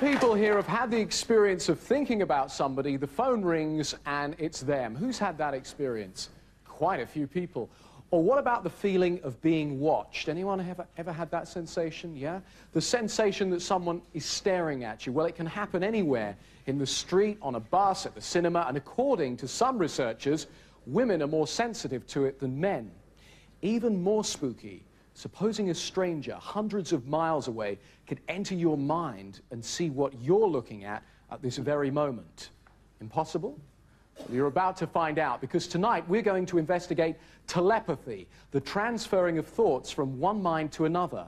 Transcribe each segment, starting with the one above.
people here have had the experience of thinking about somebody, the phone rings and it's them. Who's had that experience? Quite a few people. Or what about the feeling of being watched? Anyone ever had that sensation? Yeah? The sensation that someone is staring at you. Well, it can happen anywhere. In the street, on a bus, at the cinema, and according to some researchers, women are more sensitive to it than men. Even more spooky, supposing a stranger hundreds of miles away could enter your mind and see what you're looking at this very moment. Impossible? Well, you're about to find out, because tonight we're going to investigate telepathy, the transferring of thoughts from one mind to another.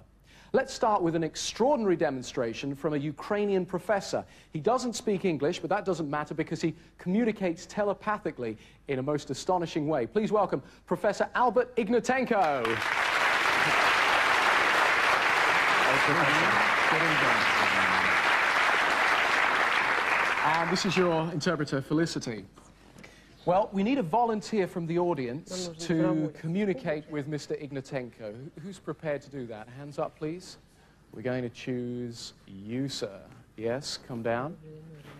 Let's start with an extraordinary demonstration from a Ukrainian professor. He doesn't speak English, but that doesn't matter because he communicates telepathically in a most astonishing way. Please welcome Professor Albert Ignatenko. And this is your interpreter, Felicity. Well, we need a volunteer from the audience to communicate with Mr. Ignatenko. Who's prepared to do that? Hands up, please. We're going to choose you, sir. Yes, come down.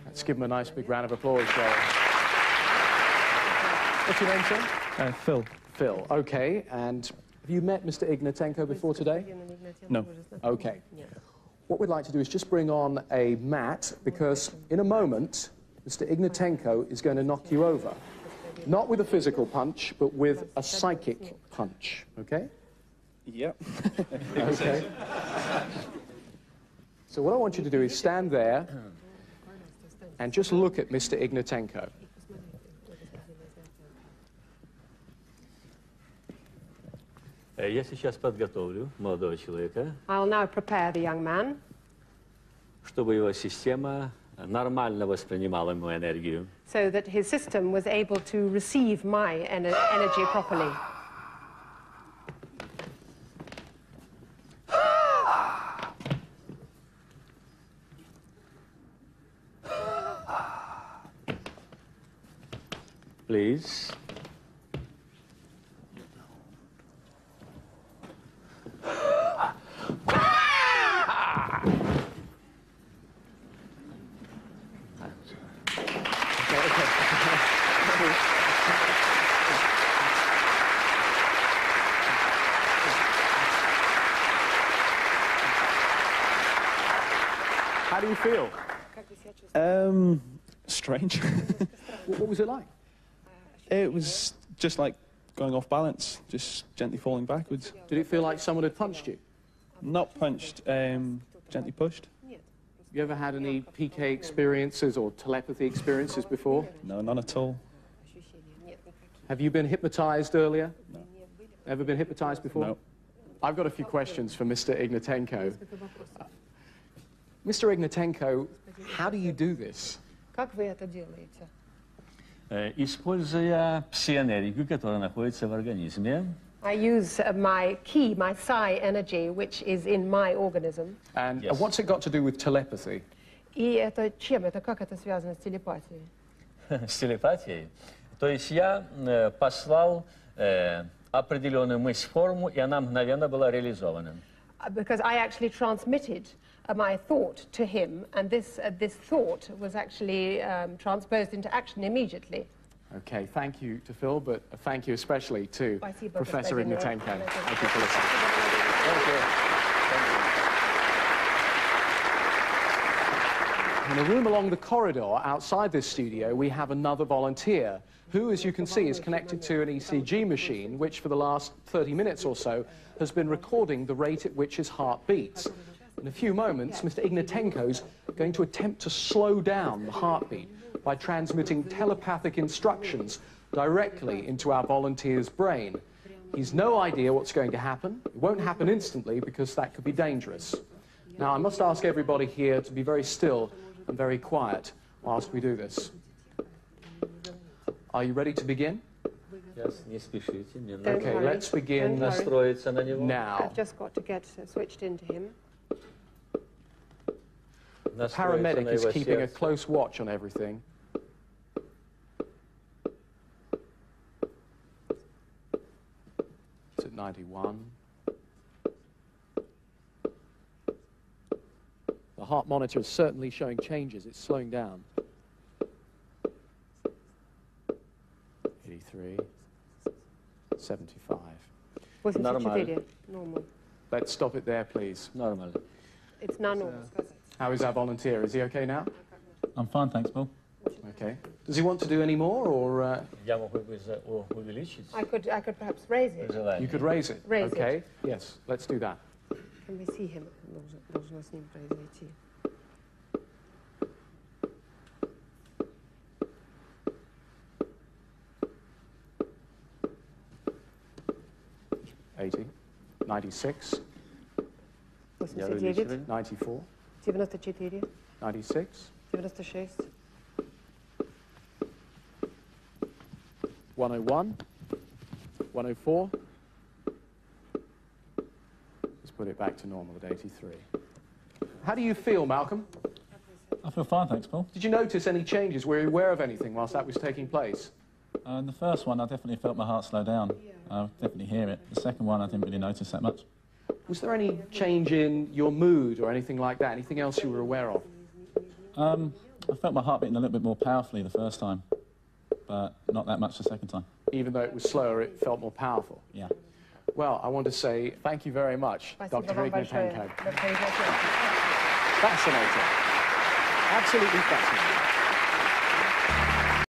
Let's give him a nice big round of applause, Joel. What's your name, sir? Phil. Phil, okay. And have you met Mr. Ignatenko before today? No. Okay. What we'd like to do is just bring on a mat, because in a moment, Mr. Ignatenko is going to knock you over. Not with a physical punch, but with a psychic punch, okay? Yep. Okay. So what I want you to do is stand there and just look at Mr. Ignatenko. Я сейчас подготовлю молодого человека, I'll now prepare the young man чтобы его система нормально воспринимала мою энергию. so that his system was able to receive my energy properly. Please. How do you feel? Strange. What was it like? It was just like going off balance, just gently falling backwards. Did it feel like someone had punched you? Not punched, gently pushed. You ever had any PK experiences or telepathy experiences before? No, none at all. Have you been hypnotized earlier? No. Ever been hypnotized before? No. I've got a few questions for Mr. Ignatenko. Mr. Ignatenko, how do you do this? Как вы это делаете? Используя пси-энергию, которая находится в организме, I use my psi energy, which is in my organism. And Yes. what's it got to do with telepathy? И это чем? Это как это связано с телепатией? с телепатией. То есть я послал определенную мысль-форму, и она мгновенно была реализована. Because I actually transmitted my thought to him, and this thought was actually transposed into action immediately. Okay, thank you to Phil, but thank you especially to Спасибо, Professor господин Ignatenko. Игнатенко. Thank you for listening. Thank you. In a room along the corridor outside this studio, we have another volunteer who, as you can see, is connected to an ECG machine, which for the last 30 minutes or so has been recording the rate at which his heart beats. In a few moments, Mr. Ignatenko's going to attempt to slow down the heartbeat by transmitting telepathic instructions directly into our volunteer's brain. He's no idea what's going to happen. It won't happen instantly because that could be dangerous. Now, I must ask everybody here to be very still and very quiet whilst we do this. Are you ready to begin? Сейчас не спешите, мне Don't Okay, worry. let's begin Don't worry. настроиться на него. now. I've just got to get switched into him. The Настроиться paramedic на is его keeping a сердце. close watch on everything. It's at 91. The The heart monitor is certainly showing changes. It's slowing down. 83, 75. 84. Normal. Let's stop it there, please. Normal. It's now normal. How is our volunteer? Is he okay now? I'm fine, thanks, Paul. Okay. Does he want to do any more, or Я могу увеличить I could perhaps raise it. желание. you could raise it? Raise it. Okay. Yes. Let's do that. Can we see him? Должно с ним произойти. $80, 96, 89, 94, 94, 96, 96, 101, 104. Let's put it back to normal at 83. How do you feel, Malcolm? I feel fine, thanks, Paul. Did you notice any changes? Were you aware of anything whilst that was taking place? In the first one, I definitely felt my heart slow down. I definitely hear it. The second one, I didn't really notice that much. Was there any change in your mood or anything like that? Anything else you were aware of? I felt my heart beating a little bit more powerfully the first time, but not that much the second time. Even though it was slower, it felt more powerful. Yeah. Well, I want to say thank you very much, Спасибо Dr. вам большое. Ignatenko. за производство. Fascinating. Absolutely fascinating.